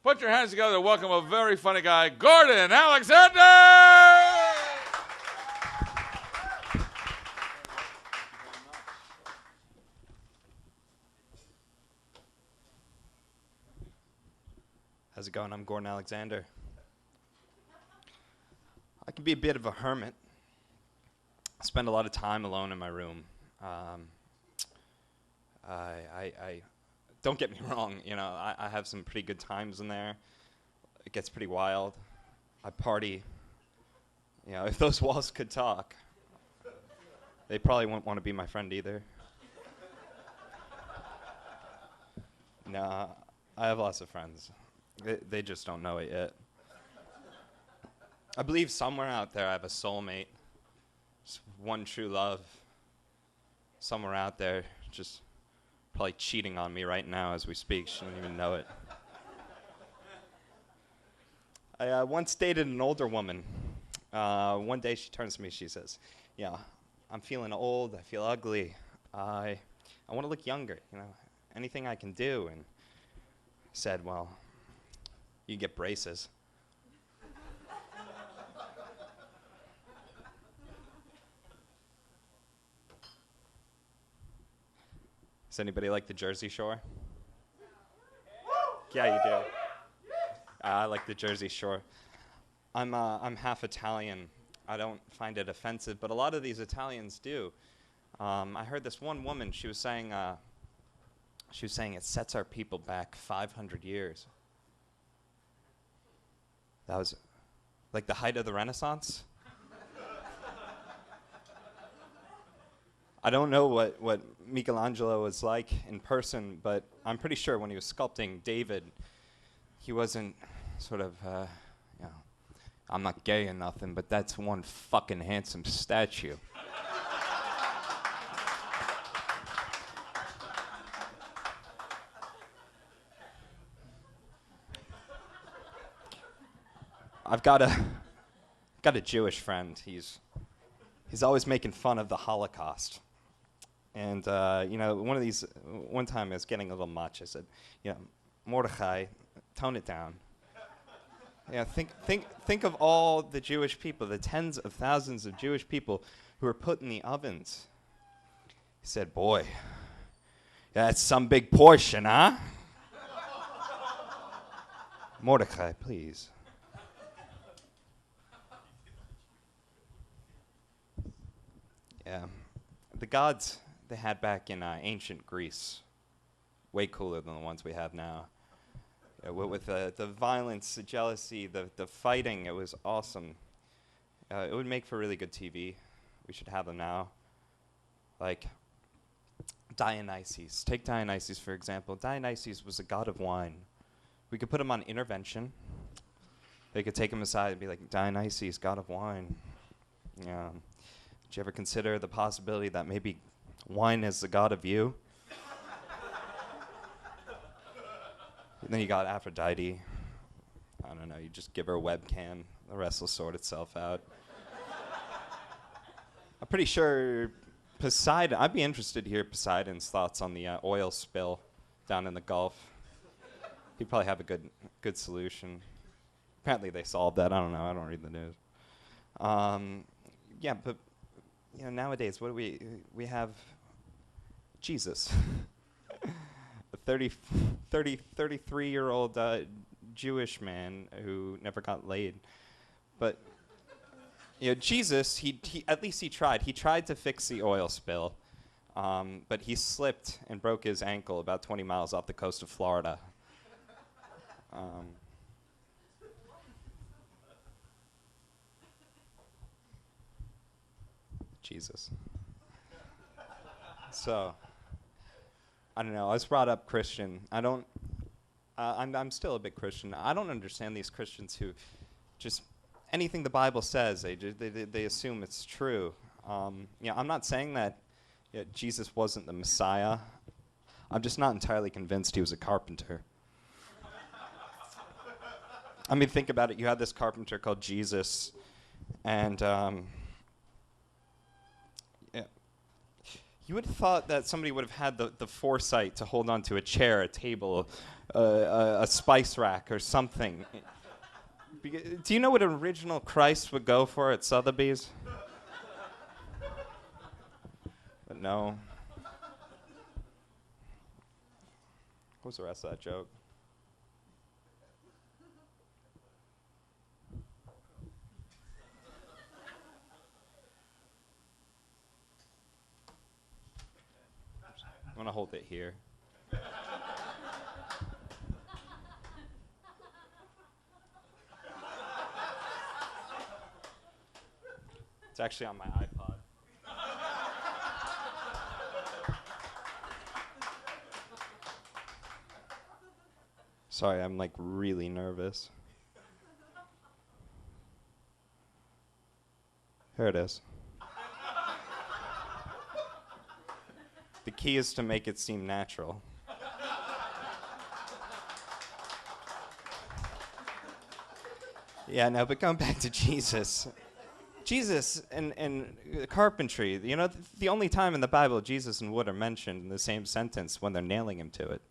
Put your hands together to welcome a very funny guy, Gordon Alexander! How's it going? I'm Gordon Alexander. I can be a bit of a hermit. I spend a lot of time alone in my room. I don't get me wrong, you know, I have some pretty good times in there. It gets pretty wild. I party. You know, if those walls could talk, they probably wouldn't want to be my friend either. No, I have lots of friends. They just don't know it yet. I believe somewhere out there I have a soulmate. Just one true love. Somewhere out there just probably cheating on me right now as we speak. She doesn't even know it. I once dated an older woman. One day she turns to me, she says, yeah, I'm feeling old, I feel ugly. I want to look younger, you know, anything I can do. And I said, well, you get braces. Does anybody like the Jersey Shore? Yeah, you do. I like the Jersey Shore. I'm half Italian. I don't find it offensive, but a lot of these Italians do. I heard this one woman. She was saying it sets our people back 500 years. That was like the height of the Renaissance. I don't know what Michelangelo was like in person, but I'm pretty sure when he was sculpting David, he wasn't sort of, you know, I'm not gay or nothing, but that's one fucking handsome statue. I've got a Jewish friend. He's always making fun of the Holocaust. And, you know, one time I was getting a little much. I said, you know, Mordechai, tone it down. Yeah, think of all the Jewish people, the tens of thousands of Jewish people who were put in the ovens. He said, boy, that's some big portion, huh? Mordechai, please. Yeah, the gods they had back in ancient Greece, way cooler than the ones we have now. With the violence, the jealousy, the fighting, it was awesome. It would make for really good TV. We should have them now. Like Dionysus. Take Dionysus, for example. Dionysus was a god of wine. We could put him on Intervention. They could take him aside and be like, Dionysus, god of wine. Yeah. Did you ever consider the possibility that maybe wine is the god of you? And then you got Aphrodite. I don't know, you just give her a webcam. The rest will sort itself out. I'm pretty sure Poseidon, I'd be interested to hear Poseidon's thoughts on the oil spill down in the Gulf. He'd probably have a good solution. Apparently they solved that. I don't know. I don't read the news. Yeah, but you know, nowadays, what do we have? Jesus. A 33-year-old Jewish man who never got laid. But, you know, Jesus, he at least he tried. He tried to fix the oil spill, but he slipped and broke his ankle about 20 miles off the coast of Florida. Jesus. So, I don't know. I was brought up Christian. I'm still a big Christian. I don't understand these Christians who just anything the Bible says, they assume it's true. You know, I'm not saying that Jesus wasn't the Messiah. I'm just not entirely convinced he was a carpenter. I mean, think about it. You had this carpenter called Jesus, and you would have thought that somebody would have had the foresight to hold on to a chair, a table, a spice rack or something. Do you know what an original Christ would go for at Sotheby's? But no. What was the rest of that joke? I'm gonna hold it here. It's actually on my iPod. Sorry, I'm like really nervous. Here it is. The key is to make it seem natural. Yeah, no, but going back to Jesus. Jesus and carpentry, you know, the only time in the Bible Jesus and wood are mentioned in the same sentence when they're nailing him to it.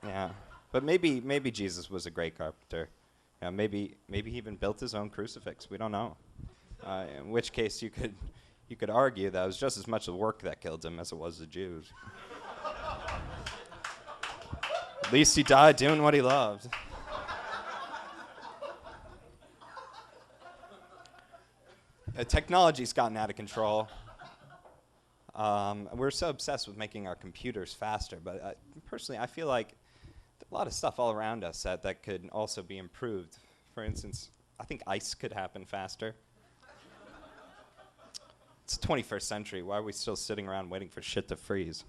Yeah, but maybe Jesus was a great carpenter. Yeah, maybe he even built his own crucifix. We don't know. In which case you could argue that it was just as much the work that killed him as it was the Jews. At least he died doing what he loved. Technology's gotten out of control. We're so obsessed with making our computers faster, but personally, I feel like a lot of stuff all around us that could also be improved. For instance, I think ice could happen faster. It's the 21st century. Why are we still sitting around waiting for shit to freeze?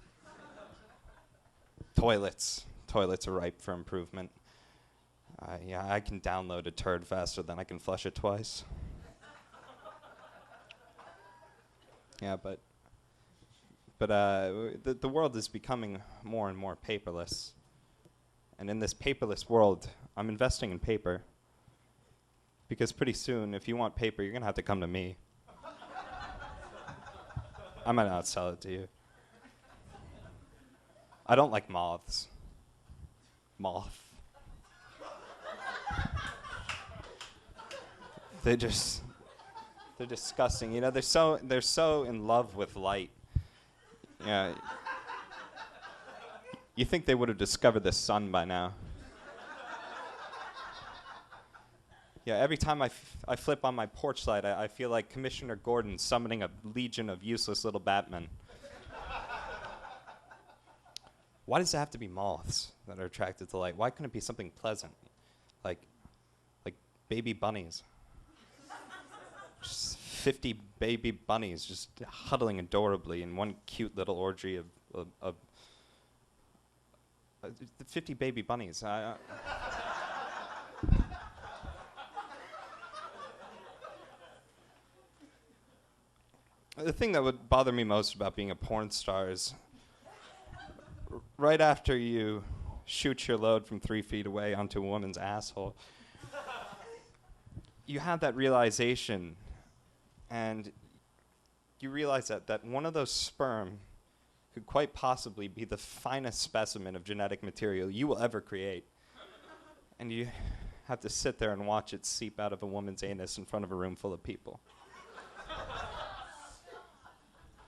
Toilets are ripe for improvement. Yeah, I can download a turd faster than I can flush it twice. Yeah, but the world is becoming more and more paperless. And in this paperless world, I'm investing in paper. Because pretty soon, if you want paper, you're going to have to come to me. I might not sell it to you. I don't like moths. Moth. They're disgusting. You know, they're so in love with light. Yeah. You think they would have discovered the sun by now. Yeah, every time I flip on my porch light, I feel like Commissioner Gordon summoning a legion of useless little Batmen. Why does it have to be moths that are attracted to light? Why couldn't it be something pleasant? Like baby bunnies. Just 50 baby bunnies just huddling adorably in one cute little orgy of 50 baby bunnies. The thing that would bother me most about being a porn star is right after you shoot your load from 3 feet away onto a woman's asshole, you have that realization, and you realize that one of those sperm could quite possibly be the finest specimen of genetic material you will ever create. And you have to sit there and watch it seep out of a woman's anus in front of a room full of people.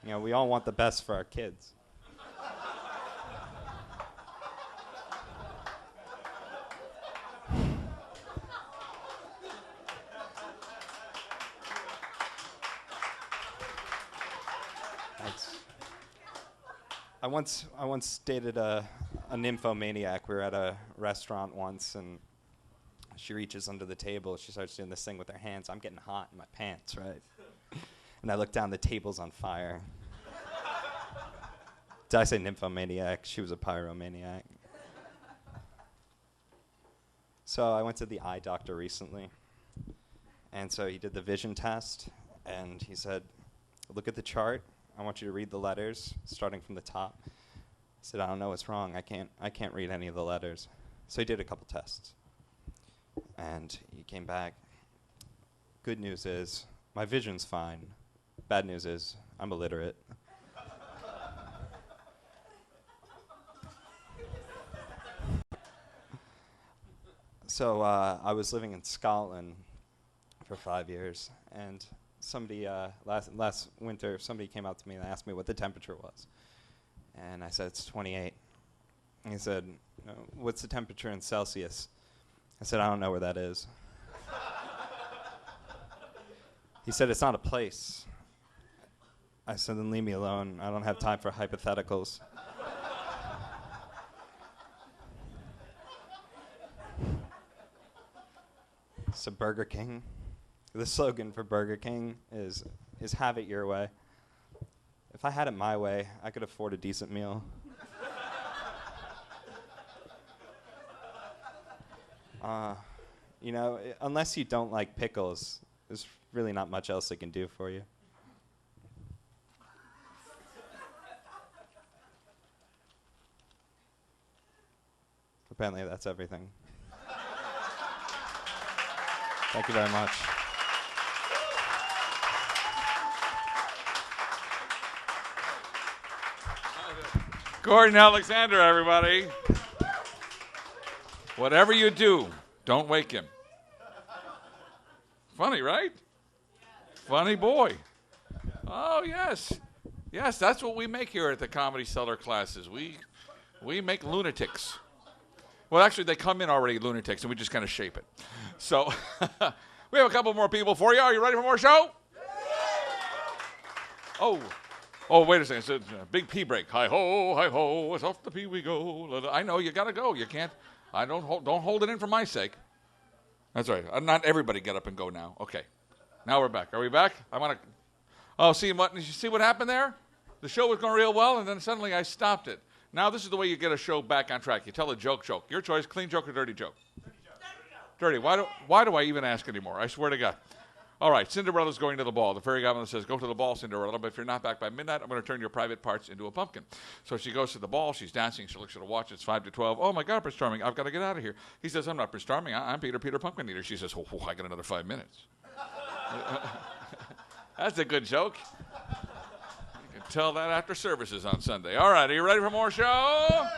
You know, we all want the best for our kids. I once dated a nymphomaniac. We were at a restaurant once, and she reaches under the table. She starts doing this thing with her hands. I'm getting hot in my pants, right? And I look down, the table's on fire. Did I say nymphomaniac? She was a pyromaniac. So I went to the eye doctor recently. And so he did the vision test, and he said, look at the chart. I want you to read the letters, starting from the top. I said, I don't know what's wrong. I can't read any of the letters. So he did a couple tests. And he came back. Good news is, my vision's fine. Bad news is, I'm illiterate. So I was living in Scotland for 5 years, and somebody last winter somebody came up to me and asked me what the temperature was, and I said it's 28. And he said, "What's the temperature in Celsius?" I said, "I don't know where that is." He said, "It's not a place." I said, "Then leave me alone. I don't have time for hypotheticals." So Burger King, the slogan for Burger King is have it your way. If I had it my way, I could afford a decent meal. Unless you don't like pickles, there's really not much else they can do for you. Apparently that's everything. Thank you very much. Gordon Alexander, everybody. Whatever you do, don't wake him. Funny, right? Funny boy. Oh, yes. Yes, that's what we make here at the Comedy Cellar classes. We make lunatics. Well, actually, they come in already lunatics, and we just kind of shape it. So we have a couple more people for you. Are you ready for more show? Oh, wait a second. It's a big pee break. Hi-ho, it's off the pee we go. I know, you got to go. You can't. Don't hold it in for my sake. That's right. Not everybody get up and go now. Okay. Now we're back. Are we back? I want to. Oh, did you see what happened there? The show was going real well, and then suddenly I stopped it. Now this is the way you get a show back on track. You tell a joke. Your choice, clean joke or dirty joke? Dirty. Why do I even ask anymore? I swear to God. All right, Cinderella's going to the ball. The fairy godmother says, "Go to the ball, Cinderella, but if you're not back by midnight, I'm going to turn your private parts into a pumpkin." So she goes to the ball. She's dancing. She looks at her watch. It's 5 to 12. "Oh, my God, Prince Charming, I've got to get out of here." He says, "I'm not Prince Charming. I'm Peter Pumpkin Eater." She says, "Oh, I got another 5 minutes." That's a good joke. You can tell that after services on Sunday. All right, are you ready for more show?